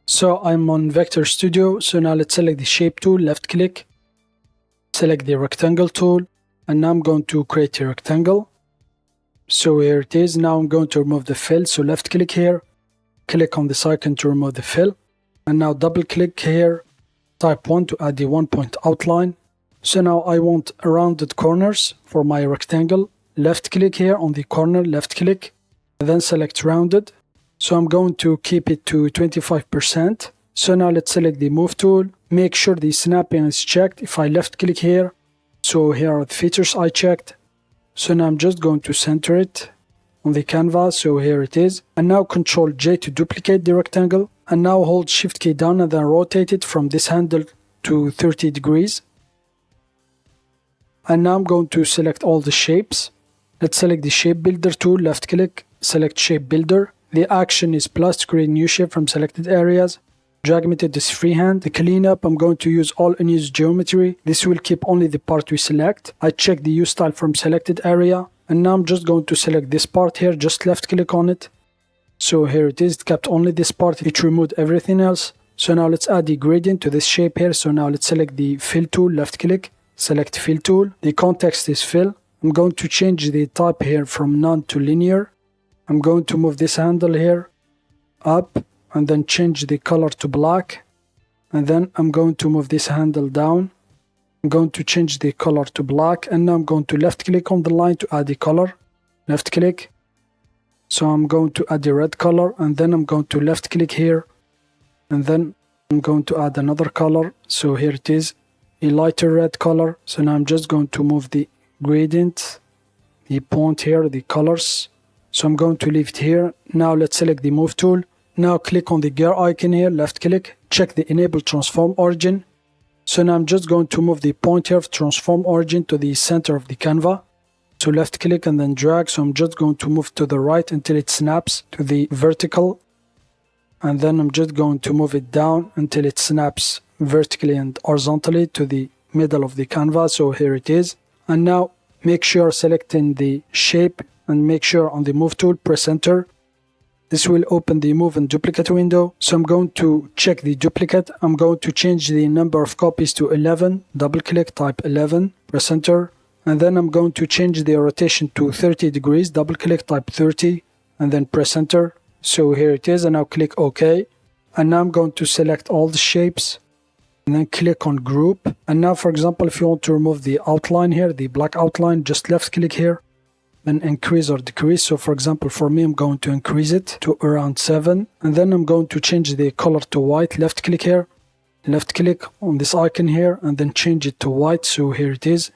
So I'm on Vector Studio. So now let's select the shape tool, left click, select the rectangle tool, and now I'm going to create a rectangle. So here it is. Now I'm going to remove the fill. So left click here, click on this icon to remove the fill, and now double click here, type 1 to add the 1 point outline. So now I want rounded corners for my rectangle. Left click here on the corner, left click, and then select rounded. So I'm going to keep it to 25%. So now let's select the move tool. Make sure the snapping is checked. If I left click here, so here are the features I checked. So now I'm just going to center it on the canvas. So here it is. And now Control J to duplicate the rectangle. And now hold Shift key down and then rotate it from this handle to 30 degrees. And now I'm going to select all the shapes. Let's select the shape builder tool, left click, select shape builder. The action is plus to create new shape from selected areas. Drag me to this freehand. The cleanup, I'm going to use all unused geometry. This will keep only the part we select. I check the use style from selected area. And now I'm just going to select this part here, just left click on it. So here it is, it kept only this part, it removed everything else. So now let's add the gradient to this shape here. So now let's select the fill tool, left click, select fill tool. The context is fill. I'm going to change the type here from none to linear. I'm going to move this handle here up and then change the color to black. And then I'm going to move this handle down. I'm going to change the color to black. And now I'm going to left click on the line to add the color. Left click. So I'm going to add the red color, and then I'm going to left click here. And then I'm going to add another color. So here it is, a lighter red color. So now I'm just going to move the gradient, the point here, the colors. So I'm going to leave it here. Now let's select the move tool. Now click on the gear icon here, left click, check the enable transform origin. So now I'm just going to move the point here of transform origin to the center of the canvas. So left click and then drag. So I'm just going to move to the right until it snaps to the vertical. And then I'm just going to move it down until it snaps vertically and horizontally to the middle of the canvas. So here it is. And now make sure selecting the shape and make sure on the move tool, press enter. This will open the move and duplicate window. So I'm going to check the duplicate. I'm going to change the number of copies to 11. Double click, type 11, press enter. And then I'm going to change the rotation to 30 degrees. Double click, type 30, and then press enter. So here it is, and now click OK. And now I'm going to select all the shapes and then click on group. And now, for example, if you want to remove the outline here, the black outline, just left click here and increase or decrease. So for example, for me, I'm going to increase it to around 7. And then I'm going to change the color to white. Left click here, left click on this icon here, and then change it to white. So here it is.